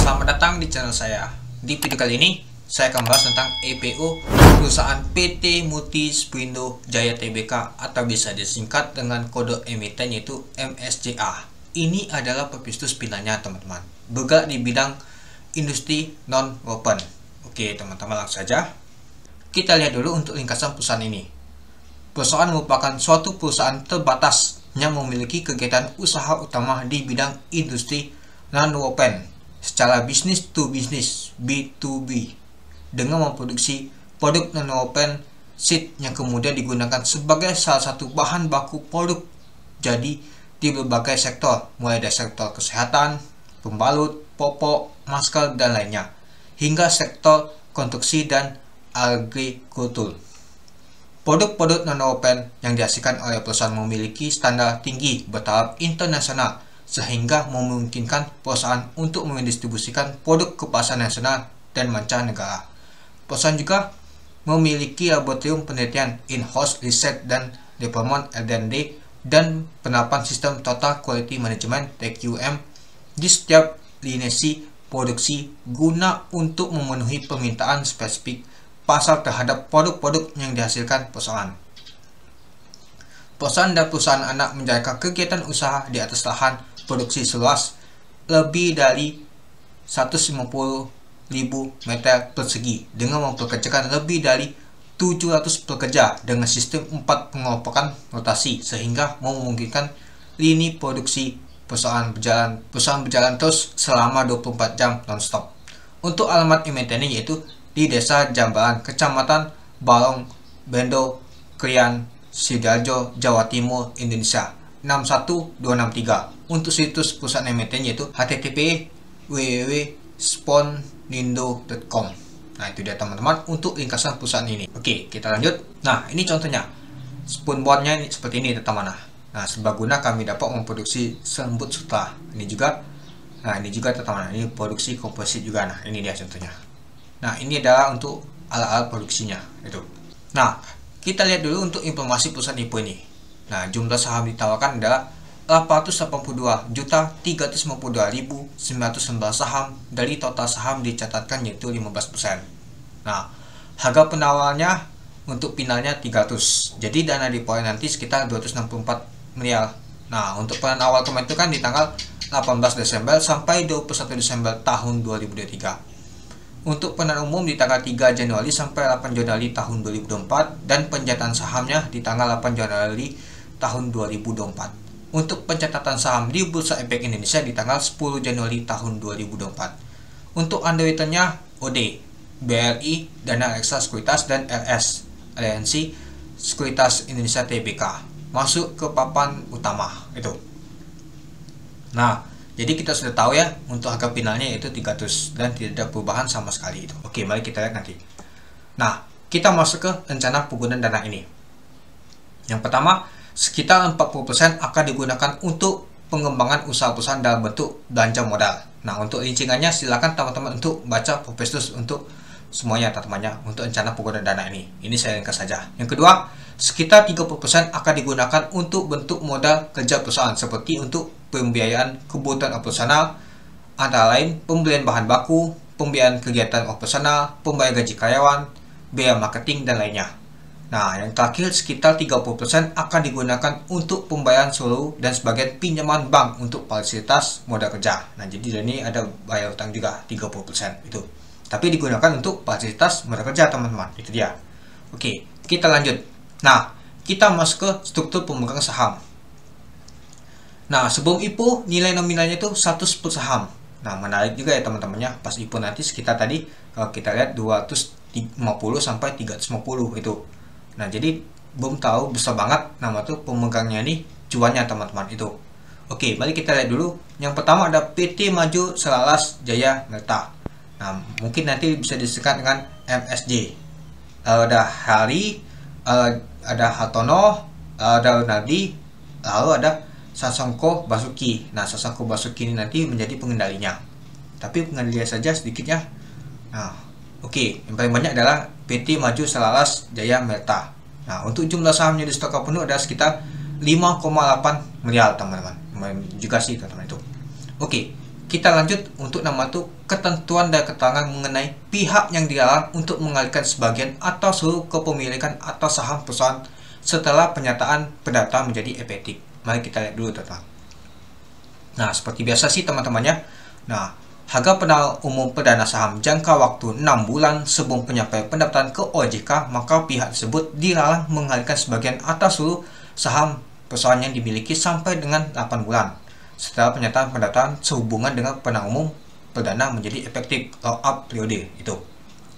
Selamat datang di channel saya. Di video kali ini, saya akan bahas tentang IPO perusahaan PT Multi Spindo Jaya Tbk atau bisa disingkat dengan kode emiten yaitu MSJA. Ini adalah pebisnis pinanya teman-teman, bergerak di bidang industri non-woven. Oke teman-teman, langsung saja kita lihat dulu untuk ringkasan perusahaan ini. Perusahaan merupakan suatu perusahaan terbatas yang memiliki kegiatan usaha utama di bidang industri non-woven secara bisnis to bisnis B2B dengan memproduksi produk non-woven sheet yang kemudian digunakan sebagai salah satu bahan baku produk jadi di berbagai sektor, mulai dari sektor kesehatan, pembalut, popok, masker, dan lainnya, hingga sektor konstruksi dan agrikultur. Produk-produk non-woven yang dihasilkan oleh perusahaan memiliki standar tinggi bertaraf internasional sehingga memungkinkan perusahaan untuk mendistribusikan produk ke pasar nasional dan mancanegara. Perusahaan juga memiliki laboratorium penelitian in-house research dan development R&D dan penerapan sistem Total Quality Management TQM di setiap linasi produksi guna untuk memenuhi permintaan spesifik pasar terhadap produk-produk yang dihasilkan perusahaan. Perusahaan dan perusahaan anak menjalankan kegiatan usaha di atas lahan produksi seluas lebih dari 150.000 meter persegi dengan mempekerjakan lebih dari 700 pekerja dengan sistem 4 pengelompokan rotasi sehingga memungkinkan lini produksi perusahaan berjalan terus selama 24 jam non-stop. Untuk alamat emitennya yaitu di Desa Jambaran, Kecamatan Balong Bendo, Krian, Sidoarjo, Jawa Timur, Indonesia 61263. Untuk situs perusahaan emiten yaitu http://www.sponindo.com. Nah, itu dia teman-teman untuk ringkasan perusahaan ini. Oke, kita lanjut. Nah, ini contohnya. Spoonboardnya seperti ini teman-teman. Nah, serbaguna kami dapat memproduksi selembut sutra. Ini juga. Nah, ini juga teman-teman. Ini produksi komposit juga. Nah, ini dia contohnya. Nah, ini adalah untuk alat-alat produksinya itu. Nah, kita lihat dulu untuk informasi perusahaan IPO ini. Nah, jumlah saham ditawarkan adalah 882.352.919 saham dari total saham dicatatkan yaitu 15%. Nah, harga penawarannya untuk finalnya 300. Jadi dana deploy nanti sekitar 264 miliar. Nah, untuk peran awal kemarin itu kan di tanggal 18 Desember sampai 21 Desember tahun 2023. Untuk penawaran umum di tanggal 3 Januari sampai 8 Januari tahun 2024 dan pencatatan sahamnya di tanggal 8 Januari tahun 2024. Untuk pencatatan saham di Bursa Efek Indonesia di tanggal 10 Januari tahun 2024. Untuk underwriternya OD, BRI, Dana Reksa Sekuritas, dan RS, Aliansi Sekuritas Indonesia Tbk. Masuk ke papan utama itu. Nah, jadi kita sudah tahu ya untuk harga finalnya yaitu 300 dan tidak ada perubahan sama sekali itu. Oke, mari kita lihat nanti. Nah, kita masuk ke rencana penggunaan dana ini. Yang pertama, sekitar 40% akan digunakan untuk pengembangan usaha perusahaan dalam bentuk belanja modal. Nah, untuk rincingannya silakan teman-teman untuk baca prospektus untuk semuanya teman-temannya untuk rencana penggunaan dana ini. Ini saya ringkas saja. Yang kedua, sekitar 30% akan digunakan untuk bentuk modal kerja perusahaan seperti untuk pembiayaan kebutuhan operasional antara lain pembelian bahan baku, pembiayaan kegiatan operasional, pembayaran gaji karyawan, biaya marketing dan lainnya. Nah, yang terakhir sekitar 30% akan digunakan untuk pembayaran seluruh dan sebagian pinjaman bank untuk fasilitas modal kerja. Nah, jadi ini ada bayar utang juga 30% itu. Tapi digunakan untuk fasilitas modal kerja, teman-teman. Itu dia. Oke, kita lanjut. Nah, kita masuk ke struktur pemegang saham. Nah, sebelum IPO nilai nominalnya itu 100 per saham. Nah, menarik juga ya teman-temannya. Pas IPO nanti sekitar tadi kalau kita lihat 250 sampai 350 itu. Nah, jadi belum tahu besar banget nama tuh pemegangnya ini cuannya teman-teman itu. Oke, mari kita lihat dulu. Yang pertama ada PT Maju Selaras Jaya Melta. Nah, mungkin nanti bisa disingkat dengan MSJ. Ada Hari, ada Hartono, ada Nadi, lalu ada Sasongko Basuki. Nah, Sasongko Basuki ini nanti menjadi pengendalinya. Tapi pengendalinya saja sedikitnya. Nah, oke, yang paling banyak adalah PT Maju Selaras Jaya Melta. Nah, untuk jumlah sahamnya di stok penuh ada sekitar 5,8 miliar teman-teman. Juga sih teman-teman itu. Oke, kita lanjut untuk nama itu ketentuan dan keterangan mengenai pihak yang dilarang untuk mengalihkan sebagian atau seluruh kepemilikan atau saham perusahaan setelah penyataan pendaftaran menjadi efektif. Mari kita lihat dulu teman-teman. Nah, seperti biasa sih teman-temannya. Nah, harga penawaran umum perdana saham jangka waktu 6 bulan sebelum penyampaian pendaftaran ke OJK, maka pihak tersebut dilarang mengalihkan sebagian atau seluruh saham perusahaan yang dimiliki sampai dengan 8 bulan setelah penyataan pendaftaran sehubungan dengan penawaran umum perdana menjadi efektif lock-up periode itu.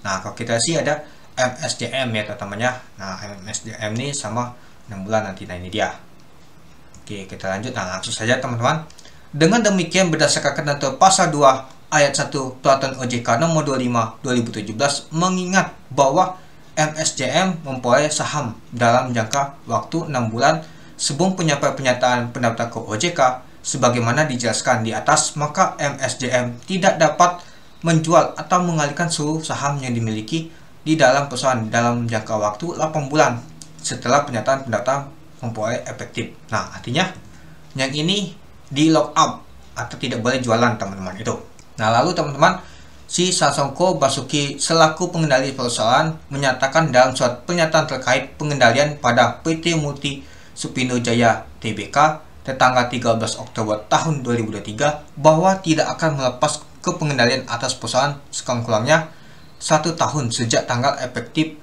Nah, kalau kita sih ada MSJM ya teman-temannya. Nah, MSJM ini sama 6 bulan nanti. Nah, ini dia. Oke, kita lanjut. Nah, langsung saja teman-teman. Dengan demikian, berdasarkan ketentuan pasal 2 ayat 1 Peraturan OJK nomor 25 2017 mengingat bahwa MSJM memperoleh saham dalam jangka waktu 6 bulan sebelum penyampaian pendaftaran ke OJK sebagaimana dijelaskan di atas, maka MSJM tidak dapat menjual atau mengalihkan seluruh saham yang dimiliki di dalam perusahaan dalam jangka waktu 8 bulan setelah penyataan pendaftaran memperoleh efektif. Nah, artinya yang ini di lock up atau tidak boleh jualan teman-teman itu. Nah, lalu teman-teman, si Sasongko Basuki selaku pengendali perusahaan menyatakan dalam surat pernyataan terkait pengendalian pada PT Multi Supindo Jaya Tbk tanggal 13 Oktober tahun 2023 bahwa tidak akan melepas kepengendalian atas perusahaan sekurang-kurangnya 1 tahun sejak tanggal efektif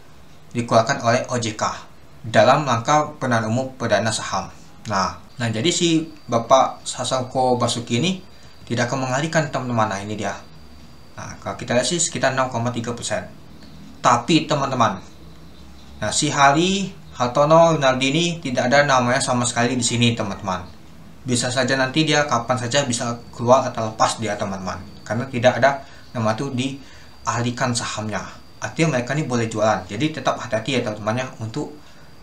dikeluarkan oleh OJK dalam rangka penawaran umum perdana saham. Nah, jadi si Bapak Sasongko Basuki ini tidak akan mengalihkan teman-teman. Nah, ini dia. Nah, kalau kita lihat sih sekitar 0,3%. Tapi teman-teman, nah si Hartono Yunardini tidak ada namanya sama sekali di sini teman-teman. Bisa saja nanti dia kapan saja bisa keluar atau lepas dia teman-teman, karena tidak ada nama itu dialihkan sahamnya. Artinya mereka ini boleh jualan. Jadi tetap hati-hati ya teman-temannya untuk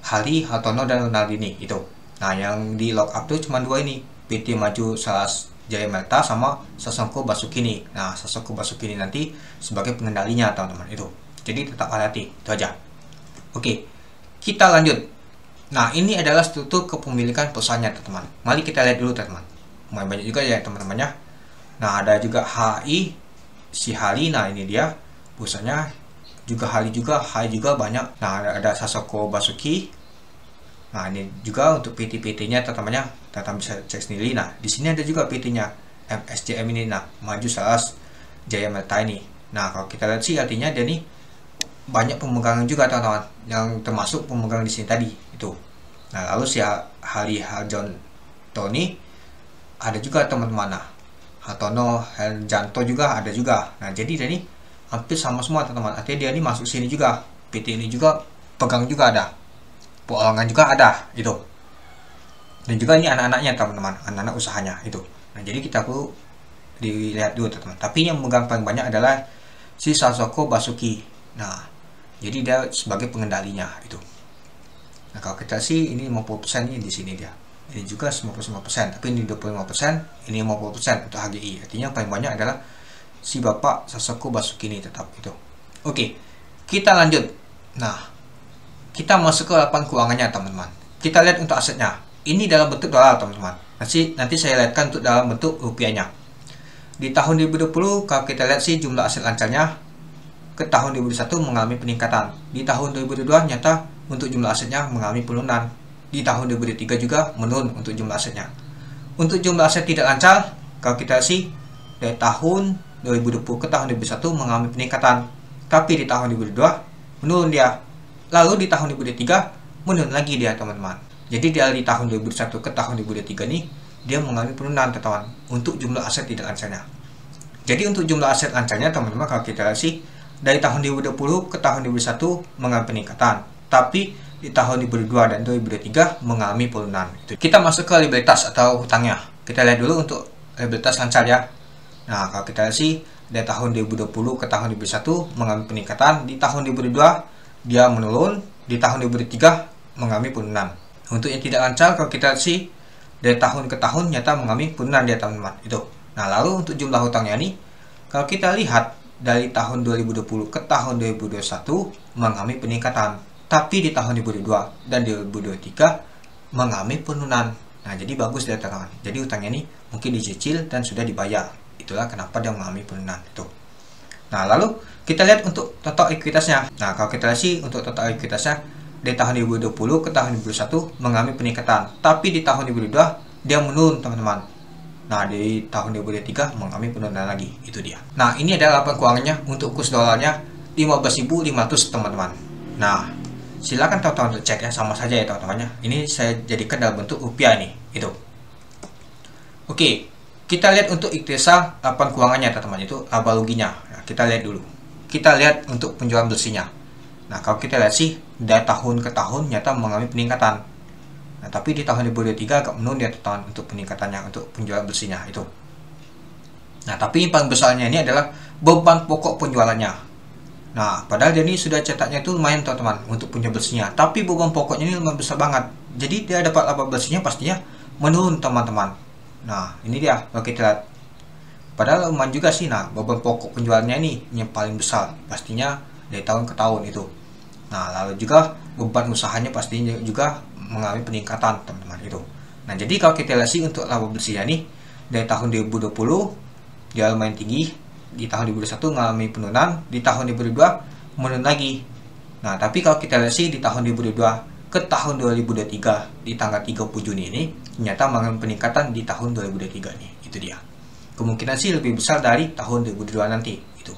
Hartono dan Yunardini itu. Nah, yang di lock up itu cuma 2 ini, PT Maju Salas Jaya Melta sama Sasongko Basuki ini. Nah, Sasongko Basuki ini nanti sebagai pengendalinya teman-teman itu. Jadi tetap hati-hati, itu aja. Oke, kita lanjut. Nah, ini adalah struktur kepemilikan perusahaannya teman-teman. Mari kita lihat dulu teman-teman. Lumayan banyak juga ya teman-temannya. Nah, ada juga HI, si Hali. Nah, ini dia perusahaannya. Juga Hali juga banyak. Nah, ada Sasongko Basuki. Nah, ini juga untuk PT-PT-nya teman-temannya, teman-teman bisa cek sendiri. Nah, di sini ada juga PT-nya MSJM ini. Nah, Maju Salas Jaya Melta ini. Nah, kalau kita lihat sih artinya dia nih banyak pemegang juga teman-teman, yang termasuk pemegang di sini tadi itu. Nah, lalu si Hali Harjanto ini ada juga teman-teman. Nah, Hartono Harjanto juga ada juga. Nah, jadi dia ini hampir sama semua teman-teman. Artinya dia ini masuk sini juga. PT ini juga pegang juga ada. Perorangan juga ada itu. Dan juga ini anak-anaknya teman-teman, anak-anak usahanya itu. Nah, jadi kita perlu dilihat dulu teman-teman. Tapi yang memegang paling banyak adalah si Sasongko Basuki. Nah, jadi dia sebagai pengendalinya itu. Nah, kalau kita sih ini 50% ini di sini dia. Ini juga 95%, tapi ini 25%, ini 50% untuk HGI. Artinya paling banyak adalah si Bapak Sasongko Basuki ini tetap itu. Oke, kita lanjut. Nah, kita masuk ke laporan keuangannya teman-teman. Kita lihat untuk asetnya. Ini dalam bentuk dolar teman-teman. Nanti saya lihatkan untuk dalam bentuk rupiahnya. Di tahun 2020 kalau kita lihat sih jumlah aset lancarnya ke tahun 2021 mengalami peningkatan. Di tahun 2022 nyata untuk jumlah asetnya mengalami penurunan. Di tahun 2023 juga menurun untuk jumlah asetnya. Untuk jumlah aset tidak lancar kalau kita sih dari tahun 2020 ke tahun 2021 mengalami peningkatan. Tapi di tahun 2022 menurun dia. Lalu di tahun 2023 menurun lagi dia teman-teman. Jadi dari tahun 2021 ke tahun 2023 nih dia mengalami penurunan teman-teman untuk jumlah aset tidak lancarnya. Jadi untuk jumlah aset lancarnya teman-teman kalau kita lihat sih dari tahun 2020 ke tahun 2021 mengalami peningkatan. Tapi di tahun 2022 dan 2023 mengalami penurunan. Kita masuk ke liabilitas atau hutangnya. Kita lihat dulu untuk liabilitas lancar ya. Nah, kalau kita lihat sih dari tahun 2020 ke tahun 2021 mengalami peningkatan. Di tahun 2022 dia menurun, di tahun 2023 mengalami penurunan. Untuk yang tidak lancar kalau kita lihat sih dari tahun ke tahun nyata mengalami penurunan dia teman-teman itu. Nah, lalu untuk jumlah hutangnya nih kalau kita lihat dari tahun 2020 ke tahun 2021 mengalami peningkatan, tapi di tahun 2022 dan 2023 mengalami penurunan. Nah, jadi bagus dia teman-teman. Jadi hutangnya ini mungkin dicicil dan sudah dibayar itu. itulah kenapa dia mengalami penurunan itu. Nah, lalu kita lihat untuk total ekuitasnya. Nah, kalau kita lihat sih untuk total ekuitasnya dari tahun 2020 ke tahun 2021 mengalami peningkatan, tapi di tahun 2022 dia menurun teman-teman. Nah, di tahun 2023 mengalami penurunan lagi, itu dia. Nah, ini adalah laporan keuangannya untuk kurs dolarnya 15.500 teman-teman. Nah, silakan teman-teman untuk cek ya, sama saja ya teman-temannya. Ini saya jadikan dalam bentuk rupiah nih, itu. Oke, kita lihat untuk ikhtisar laporan keuangannya teman-teman, itu laba ruginya. Nah, kita lihat dulu. Kita lihat untuk penjualan bersihnya. Nah, kalau kita lihat sih dari tahun ke tahun nyata mengalami peningkatan. Nah, tapi di tahun 2023 agak menurun ya teman untuk peningkatannya untuk penjualan bersihnya itu. Nah, tapi yang paling besarnya ini adalah beban pokok penjualannya. Nah, padahal dia ini sudah cetaknya itu lumayan teman-teman untuk penjualan bersihnya, tapi beban pokoknya ini lumayan besar banget. Jadi dia dapat laba bersihnya pastinya menurun teman-teman. Nah, ini dia kalau kita lihat. Padahal lumayan juga sih. Nah, beban pokok penjualannya ini yang paling besar pastinya dari tahun ke tahun itu. Nah, lalu juga beban usahanya pastinya juga mengalami peningkatan teman-teman itu. Nah, jadi kalau kita lihat sih untuk laba bersihnya nih dari tahun 2020 dia lumayan tinggi, di tahun 2021 mengalami penurunan, di tahun 2022 menurun lagi. Nah, tapi kalau kita lihat sih di tahun 2022 ke tahun 2023 di tanggal 30 Juni ini ternyata mengalami peningkatan di tahun 2023 nih. Itu dia. Kemungkinan sih lebih besar dari tahun 2022 nanti itu.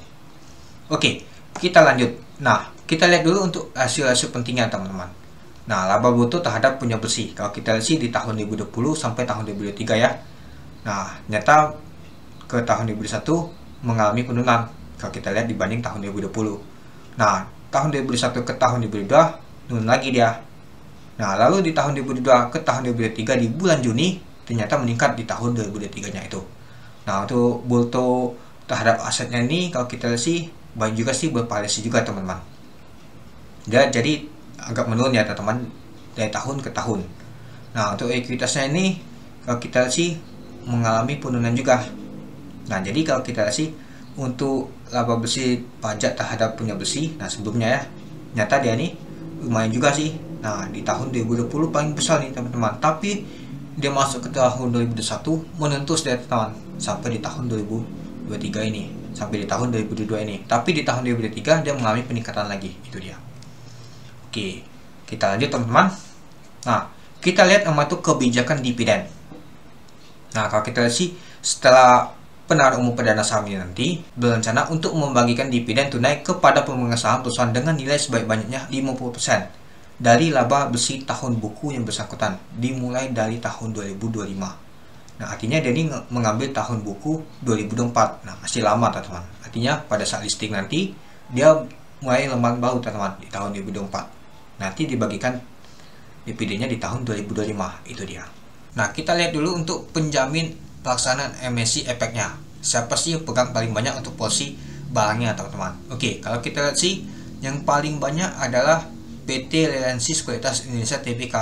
Oke, kita lanjut. Nah, kita lihat dulu untuk hasil-hasil pentingnya teman-teman. Nah, laba bruto terhadap penjualan bersih. Kalau kita lihat sih di tahun 2020 sampai tahun 2023 ya. Nah, ternyata ke tahun 2021 mengalami penurunan kalau kita lihat dibanding tahun 2020. Nah, tahun 2021 ke tahun 2022 turun lagi dia. Nah, lalu di tahun 2022 ke tahun 2023 di bulan Juni ternyata meningkat di tahun 2023-nya itu. Nah, untuk bruto terhadap asetnya ini kalau kita lihat sih baik juga sih, bervariasi juga teman-teman. Dia jadi agak menurun ya teman-teman dari tahun ke tahun. Nah, untuk ekuitasnya ini kalau kita lihat sih mengalami penurunan juga. Nah, jadi kalau kita lihat sih untuk laba bersih pajak terhadap punya bersih, nah sebelumnya ya nyata dia ini lumayan juga sih. Nah, di tahun 2020 paling besar nih teman-teman, tapi dia masuk ke tahun 2021 menentus dari teman sampai di tahun 2023 ini, sampai di tahun 2022 ini. Tapi di tahun 2023 dia mengalami peningkatan lagi, itu dia. Oke, kita lanjut teman-teman. Nah, kita lihat nama itu kebijakan dividen. Nah, kalau kita lihat sih setelah penawaran umum perdana saham ini nanti berencana untuk membagikan dividen tunai kepada pemegang saham perusahaan dengan nilai sebaik-banyaknya 50% dari laba bersih tahun buku yang bersangkutan dimulai dari tahun 2025. Nah, artinya dia ini mengambil tahun buku 2024. Nah, masih lama teman-teman. Artinya pada saat listing nanti dia mulai lembaran baru teman-teman di tahun 2024. Nanti dibagikan dividennya di tahun 2025, itu dia. Nah, kita lihat dulu untuk penjamin pelaksanaan emisi efeknya. Siapa sih yang pegang paling banyak untuk porsi barangnya teman-teman? Oke, kalau kita lihat sih yang paling banyak adalah PT Reliansi Sekuritas Indonesia Tbk.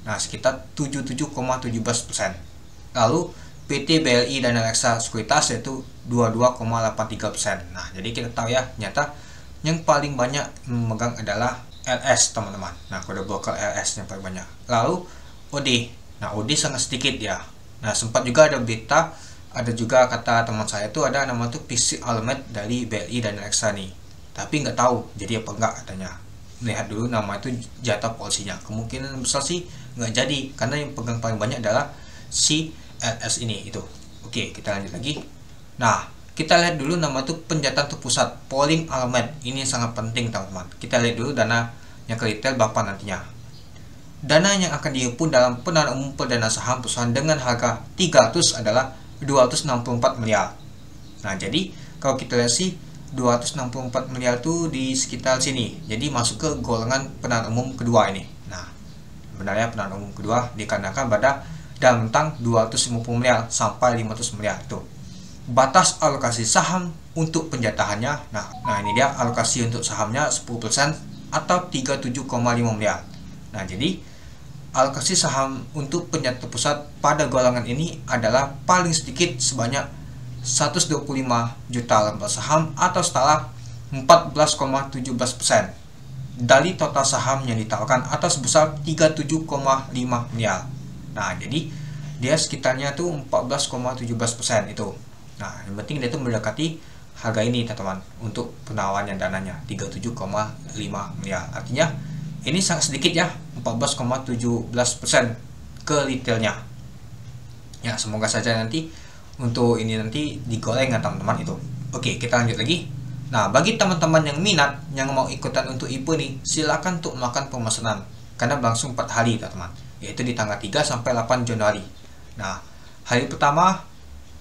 Nah, sekitar 77,17%. Lalu PT BLI dan Reksa Sekuritas yaitu 22,83%. Nah, jadi kita tahu ya, nyata yang paling banyak memegang adalah LS teman-teman. Nah, kode broker LS yang paling banyak. Lalu OD. Nah, OD sangat sedikit ya. Nah, sempat juga ada berita, ada juga kata teman saya itu ada nama tuh PC Almet dari BLI dan Reksa nih. Tapi nggak tahu jadi apa enggak katanya. Lihat dulu nama itu jatah polisinya. Kemungkinan besar sih nggak jadi karena yang pegang paling banyak adalah si LS ini itu. Oke, kita lanjut lagi. Nah, kita lihat dulu nama itu penjatan terpusat Polling Almet. Ini sangat penting teman-teman. Kita lihat dulu dana yang ke retail berapa nantinya. Dana yang akan dihimpun dalam penawaran umum perdana saham perusahaan dengan harga 300 adalah 264 miliar. Nah, jadi kalau kita lihat sih 264 miliar itu di sekitar sini. Jadi masuk ke golongan penawaran umum kedua ini. Nah, sebenarnya penawaran umum kedua dikarenakan pada dalam rentang 250 miliar sampai 500 miliar itu. Batas alokasi saham untuk penjatahannya. Nah ini dia alokasi untuk sahamnya 10% atau 37,5 miliar. Nah, jadi alokasi saham untuk penjata pusat pada golongan ini adalah paling sedikit sebanyak 125 juta lembar saham atau setara 14,17% dari total saham yang ditawarkan atau sebesar 37,5 miliar. Nah, jadi dia sekitarnya tuh 14,17% itu. Nah, yang penting dia itu mendekati harga ini teman-teman untuk penawarannya dananya 37,5 miliar. Artinya ini sangat sedikit ya, 14,17% ke retailnya. Ya, semoga saja nanti untuk ini nanti digoreng ya teman-teman itu. Oke, kita lanjut lagi. Nah, bagi teman-teman yang minat yang mau ikutan untuk IPO nih, silakan untuk melakukan pemesanan karena berlangsung 4 hari teman-teman, yaitu di tanggal 3 sampai 8 Januari. Nah, hari pertama,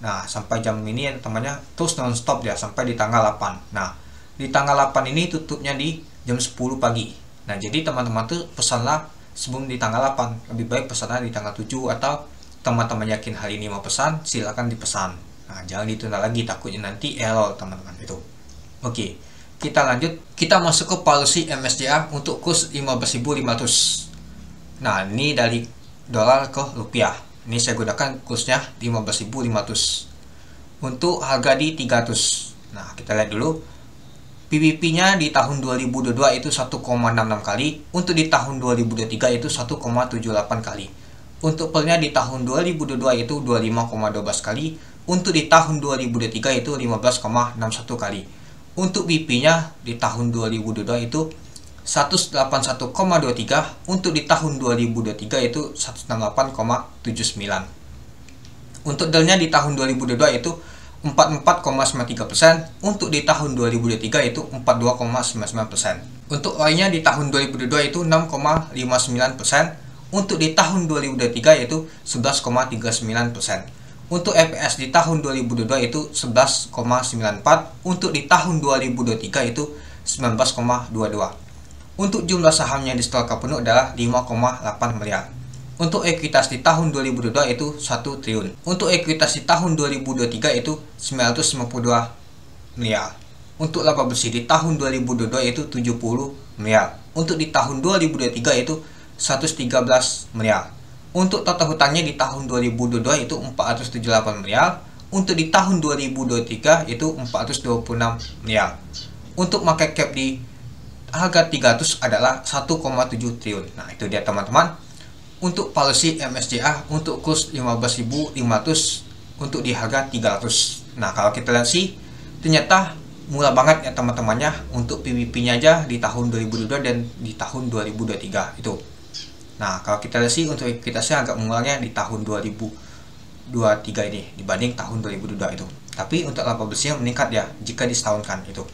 nah sampai jam ini ya temannya terus non-stop ya sampai di tanggal 8. Nah, di tanggal 8 ini tutupnya di jam 10 pagi. Nah, jadi teman-teman tuh pesanlah sebelum di tanggal 8. Lebih baik pesannya di tanggal 7, atau teman-teman yakin hari ini mau pesan, silakan dipesan. Nah, jangan ditunda lagi, takutnya nanti error teman-teman itu. Oke, kita lanjut. Kita masuk ke policy MSCA untuk kurs 15.500. Nah, ini dari dolar ke rupiah. Ini saya gunakan kursnya 15.500 untuk harga di 300. Nah, kita lihat dulu. PBP-nya di tahun 2022 itu 1,66 kali, untuk di tahun 2023 itu 1,78 kali. Untuk pelnya di tahun 2022 itu 25,12 kali, untuk di tahun 2023 itu 15,61 kali. Untuk BP-nya di tahun 2022 itu 181,23, untuk di tahun 2023 itu 168,79. Untuk delnya di tahun 2022 itu 44,93%, untuk di tahun 2023 itu 42,99%. Untuk Y-nya di tahun 2022 itu 6,59%, untuk di tahun 2023 itu 11,39%. Untuk EPS di tahun 2022 itu 11,94, untuk di tahun 2023 itu 19,22. Untuk jumlah saham yang disetorkan penuh adalah 5,8 miliar. Untuk ekuitas di tahun 2022 itu 1 triliun. Untuk ekuitas di tahun 2023 itu 952 miliar. Untuk laba bersih di tahun 2022 itu 70 miliar. Untuk di tahun 2023 itu 113 miliar. Untuk total hutangnya di tahun 2022 itu 478 miliar. Untuk di tahun 2023 itu 426 miliar. Untuk market cap di harga 300 adalah 1,7 triliun. Nah, itu dia teman-teman. Untuk policy MSCA untuk kurs 15.500 untuk di harga 300. Nah, kalau kita lihat sih ternyata murah banget ya teman-temannya. Untuk PBP-nya aja di tahun 2022 dan di tahun 2023 itu. Nah, kalau kita lihat sih untuk ekuitasnya agak murahnya di tahun 2023 ini dibanding tahun 2022 itu. Tapi untuk laba bersihnya meningkat ya jika disetahunkan itu.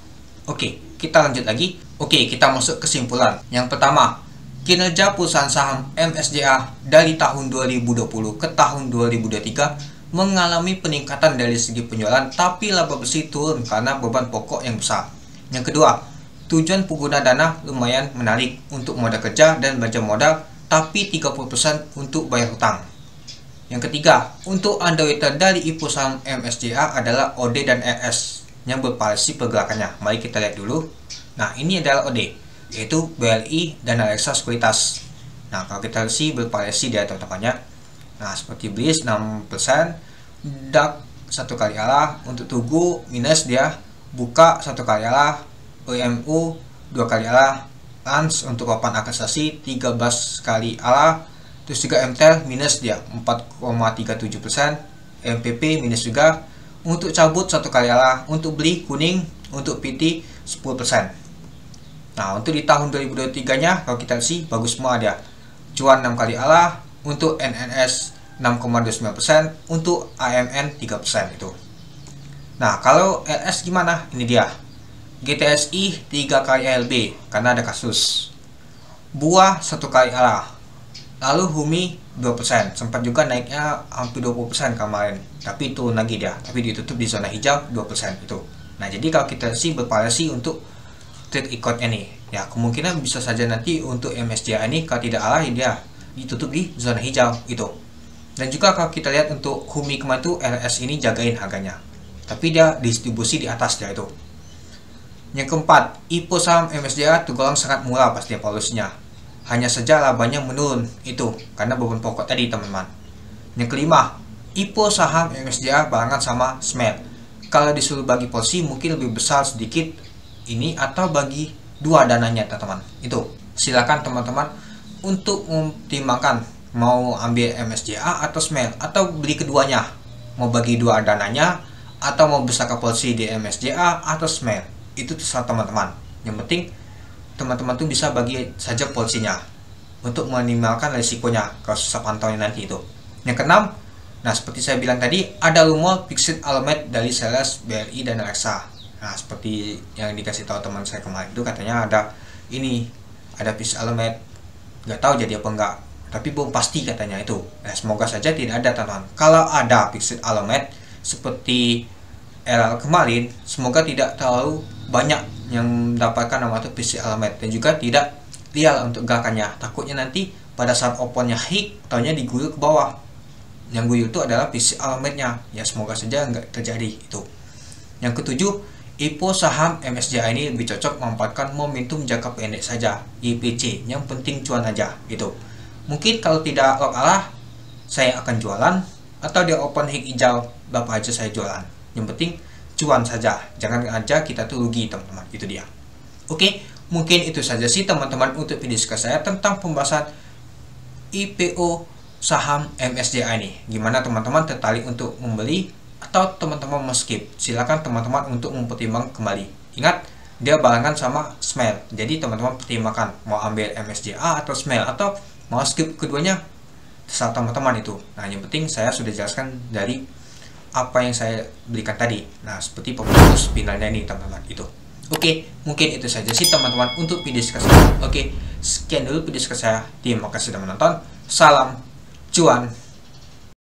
Oke, kita lanjut lagi. Oke, kita masuk kesimpulan. Yang pertama, kinerja perusahaan saham MSCA dari tahun 2020 ke tahun 2023 mengalami peningkatan dari segi penjualan, tapi laba bersih turun karena beban pokok yang besar. Yang kedua, tujuan pengguna dana lumayan menarik untuk modal kerja dan belanja modal, tapi 30% untuk bayar hutang. Yang ketiga, untuk underweighted dari IPO saham MSCA adalah OD dan RS yang bervariasi pergerakannya. Mari kita lihat dulu. Nah, ini adalah OD, yaitu BLI dan Alexa Sekuritas. Nah, kalau kita lihat sih bervariasi dia teman-temannya. Nah, seperti BLIS 6%, DAK 1 kali arah, untuk Tugu minus dia, Buka 1 kali arah, EMU 2 kali arah, Lans untuk papan akasasi 13 kali arah, terus juga MTEL minus dia 4,37%, MPP minus juga, untuk cabut 1 kali arah, untuk beli kuning, untuk PT 10%. Nah, untuk di tahun 2023 nya kalau kita lihat bagus semua dia. Cuan 6 kali arah, untuk NNS 6,29%, untuk AMN 3% itu. Nah, kalau LS gimana? Ini dia. GTSI 3 kali ALB karena ada kasus. Buah 1 kali arah. Lalu Humi 2%, sempat juga naiknya hampir 20% kemarin, tapi turun lagi dia, tapi ditutup di zona hijau 2% itu. Nah, jadi kalau kita sih bervariasi untuk trade ikutnya nih, ya kemungkinan bisa saja nanti untuk MSCA ini kalau tidak arah dia ditutup di zona hijau itu. Dan juga kalau kita lihat untuk Humi kemarin itu LS ini jagain harganya, tapi dia distribusi di atas dia itu. Yang keempat, IPO saham MSCA tergolong sangat murah pasti polusinya. Hanya saja labanya menurun itu karena beban pokok tadi teman-teman. Yang kelima, IPO saham MSCA barengan sama SMEL. Kalau disuruh bagi porsi mungkin lebih besar sedikit ini atau bagi dua dananya teman-teman. Itu silakan teman-teman untuk mempertimbangkan mau ambil MSCA atau SMEL atau beli keduanya. Mau bagi dua dananya atau mau bersaka polisi di MSJA atau SMEL, itu terserah teman-teman. Yang penting teman-teman tuh bisa bagi saja polisinya untuk meminimalkan risikonya kalau susah pantaunya nanti itu. Yang keenam, nah seperti saya bilang tadi, ada rumor fixed alamat dari sales BRI dan Reksa. Nah seperti yang dikasih tahu teman saya kemarin itu, katanya ada fixed alamat, nggak tahu jadi apa enggak, tapi belum pasti katanya itu. Nah, semoga saja tidak ada, teman-teman. Kalau ada fixed alamat seperti LL kemarin, semoga tidak terlalu banyak yang mendapatkan nama itu fixed alamat, dan juga tidak liar untuk gerakannya. Takutnya nanti pada saat oponnya hit, taunya diguyur ke bawah. Yang guyur itu adalah fixed alamatnya. Ya semoga saja nggak terjadi itu. Yang ketujuh, IPO saham MSJA ini lebih cocok memanfaatkan momentum jangka pendek saja, IPC, yang penting cuan aja gitu. Mungkin kalau tidak lock arah, saya akan jualan, atau dia open hik hijau, berapa aja saya jualan. Yang penting cuan saja, jangan aja kita tuh rugi, teman-teman. Itu dia. Oke, mungkin itu saja sih teman-teman untuk video saya tentang pembahasan IPO saham MSJA ini. Gimana teman-teman tertarik untuk membeli atau teman-teman mau skip? Silakan teman-teman untuk mempertimbangkan kembali. Ingat, dia barengan sama SMEL. Jadi teman-teman pertimbangkan mau ambil MSJA atau SMEL, atau mau skip keduanya, terserah teman-teman itu. Nah, yang penting saya sudah jelaskan dari apa yang saya berikan tadi. Nah, seperti pemutus finalnya ini, teman-teman, itu. Oke, mungkin itu saja sih teman-teman untuk video saya. Oke, sekian dulu video saya. Terima kasih sudah menonton. Salam cuan.